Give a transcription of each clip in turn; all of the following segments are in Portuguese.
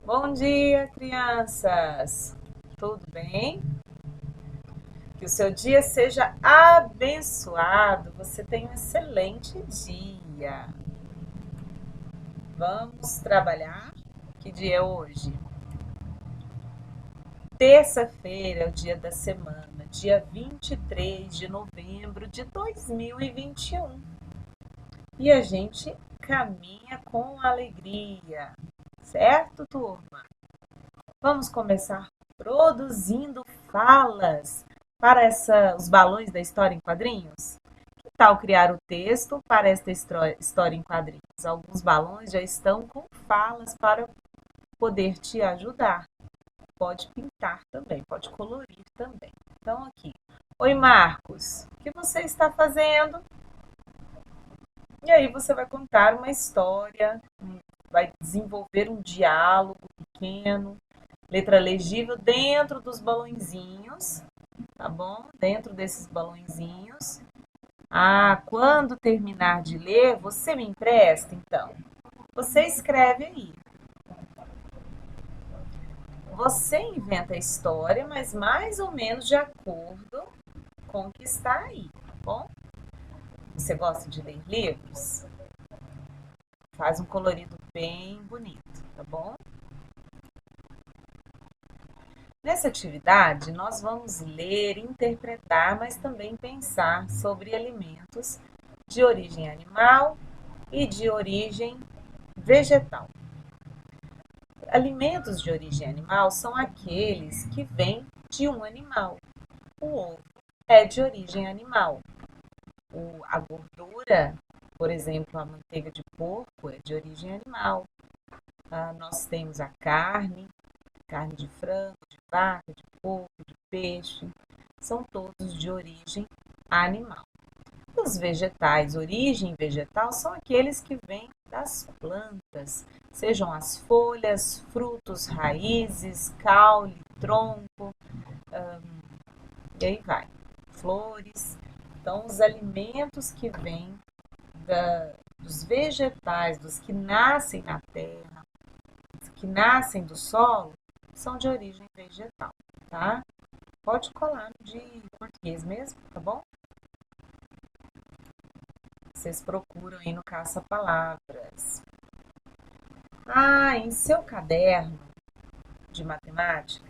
Bom dia, crianças! Tudo bem? Que o seu dia seja abençoado. Você tenha um excelente dia. Vamos trabalhar? Que dia é hoje? Terça-feira é o dia da semana, dia 23 de novembro de 2021. E a gente caminha com alegria, certo, turma? Vamos começar produzindo falas para os balões da história em quadrinhos? Que tal criar o texto para esta história em quadrinhos? Alguns balões já estão com falas para poder te ajudar. Pode pintar também, pode colorir também. Então, aqui. Oi, Marcos, o que você está fazendo? E aí você vai contar uma história, vai desenvolver um diálogo pequeno, letra legível dentro dos balõezinhos, tá bom? Dentro desses balõezinhos. Ah, quando terminar de ler, você me empresta, então. Você escreve aí. Você inventa a história, mas mais ou menos de acordo com o que está aí, tá bom? Você gosta de ler livros? Faz um colorido bem bonito, tá bom? Nessa atividade, nós vamos ler, interpretar, mas também pensar sobre alimentos de origem animal e de origem vegetal. Alimentos de origem animal são aqueles que vêm de um animal. O ovo é de origem animal. A gordura, por exemplo, a manteiga de porco, é de origem animal. Nós temos a carne de frango, de vaca, de porco, de peixe, são todos de origem animal. Os vegetais, origem vegetal, são aqueles que vêm das plantas, sejam as folhas, frutos, raízes, caule, tronco, e aí vai, flores. Então, os alimentos que vêm dos vegetais, dos que nascem na terra, que nascem do solo, são de origem vegetal, tá? Pode colar no de português mesmo, tá bom? Vocês procuram aí no caça-palavras. Em seu caderno de matemática,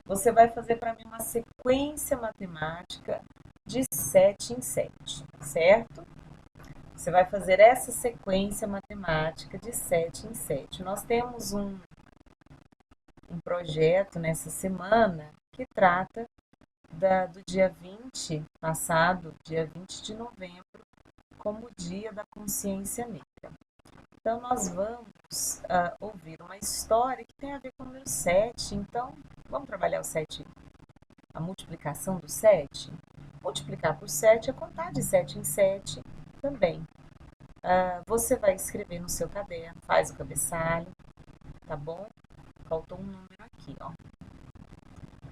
você vai fazer para mim uma sequência matemática de 7 em 7, certo? Você vai fazer essa sequência matemática de 7 em 7. Nós temos um projeto nessa semana que trata do dia 20 passado, dia 20 de novembro, como Dia da Consciência Negra. Então, nós vamos ouvir uma história que tem a ver com o número 7. Então, vamos trabalhar o 7, a multiplicação do 7. Multiplicar por 7 é contar de 7 em 7 também. Você vai escrever no seu caderno, faz o cabeçalho, tá bom? Faltou um número aqui, ó.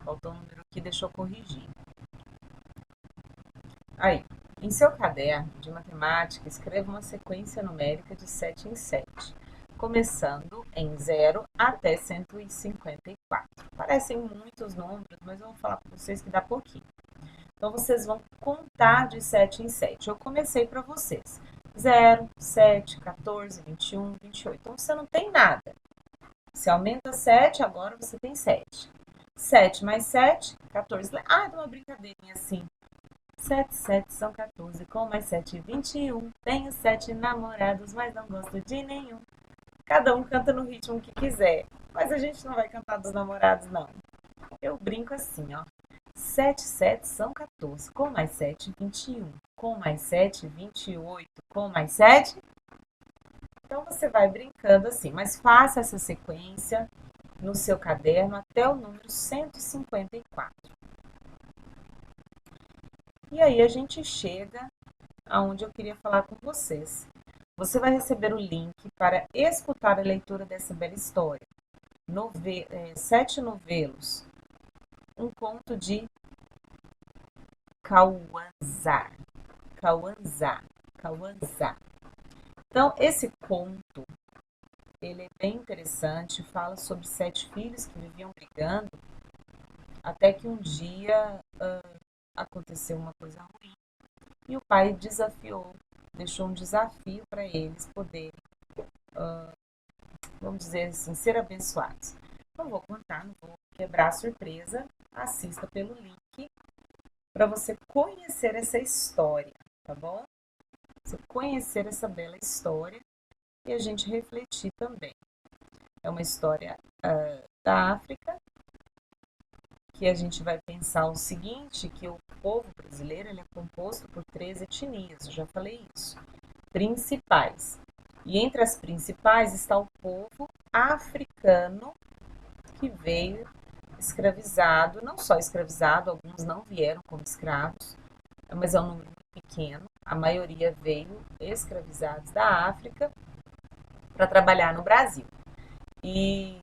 Faltou um número aqui, deixa eu corrigir. Aí, em seu caderno de matemática, escreva uma sequência numérica de 7 em 7, começando em 0 até 154. Parecem muitos números, mas eu vou falar para vocês que dá pouquinho. Então, vocês vão contar de 7 em 7. Eu comecei para vocês. 0, 7, 14, 21, 28. Então, você não tem nada. Se aumenta 7, agora você tem 7. 7 mais 7, 14. Dá uma brincadeirinha assim. 7, 7 são 14, com mais 7, 21. Tenho 7 namorados, mas não gosto de nenhum. Cada um canta no ritmo que quiser. Mas a gente não vai cantar dos namorados, não. Eu brinco assim, ó. 7, 7 são 14, com mais 7, 21. Com mais 7, 28. Com mais 7. Então você vai brincando assim, mas faça essa sequência no seu caderno até o número 154. E aí a gente chega aonde eu queria falar com vocês. Você vai receber o link para escutar a leitura dessa bela história. 7 novelos. Um conto de Cauanzá. Cauanzá. Cauanzá. Então, esse conto ele é bem interessante, fala sobre 7 filhos que viviam brigando, até que um dia aconteceu uma coisa ruim e o pai desafiou, deixou um desafio para eles poderem, vamos dizer assim, ser abençoados. Não vou contar, não vou quebrar a surpresa, assista pelo link para você conhecer essa história, tá bom? Você conhecer essa bela história e a gente refletir também. É uma história da África, que a gente vai pensar o seguinte, que o povo brasileiro ele é composto por 3 etnias, eu já falei isso, principais. E entre as principais está o povo africano, que veio escravizado, não só escravizado, alguns não vieram como escravos, mas é um número muito pequeno, a maioria veio escravizados da África para trabalhar no Brasil. E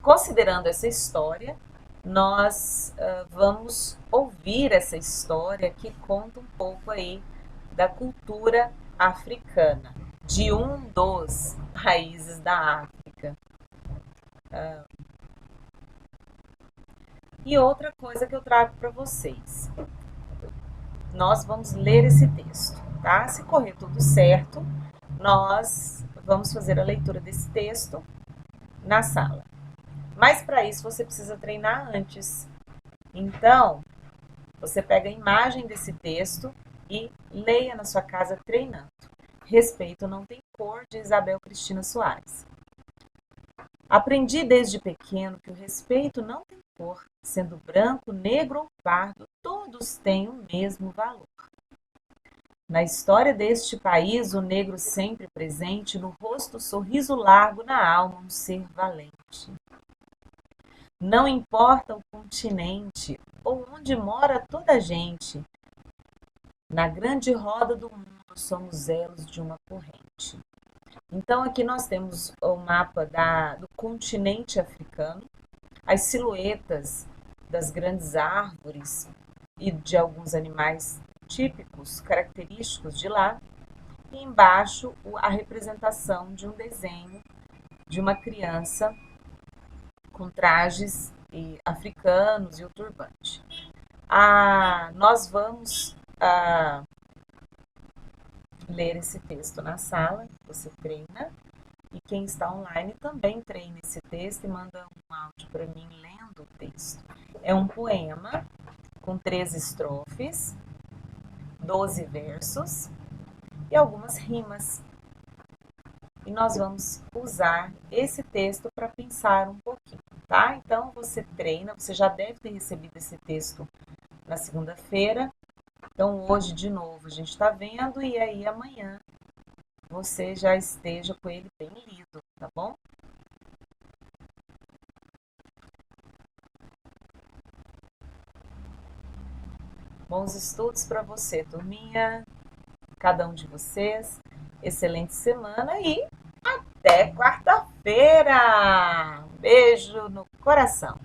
considerando essa história, nós vamos ouvir essa história que conta um pouco aí da cultura africana, de um dos países da África. E outra coisa que eu trago para vocês, nós vamos ler esse texto, tá? Se correr tudo certo, nós vamos fazer a leitura desse texto na sala. Mas para isso você precisa treinar antes. Então, você pega a imagem desse texto e leia na sua casa treinando. Respeito não tem cor, de Isabel Cristina Soares. Aprendi desde pequeno que o respeito não tem cor, sendo branco, negro ou pardo, todos têm o mesmo valor. Na história deste país, o negro sempre presente, no rosto sorriso largo, na alma um ser valente. Não importa o continente ou onde mora toda a gente, na grande roda do mundo somos elos de uma corrente. Então aqui nós temos o mapa do continente africano, as silhuetas das grandes árvores e de alguns animais típicos, característicos de lá, e embaixo a representação de um desenho de uma criança com trajes africanos e o turbante. Nós vamos ler esse texto na sala, você treina, e quem está online também treina esse texto e manda um áudio para mim lendo o texto. É um poema com 3 estrofes, 12 versos e algumas rimas. E nós vamos usar esse texto para pensar um pouquinho, tá? Então você treina, você já deve ter recebido esse texto na segunda-feira. Então hoje de novo a gente está vendo e aí amanhã você já esteja com ele bem lido, tá bom? Bons estudos para você, turminha, cada um de vocês. Excelente semana e até quarta-feira! Beijo no coração!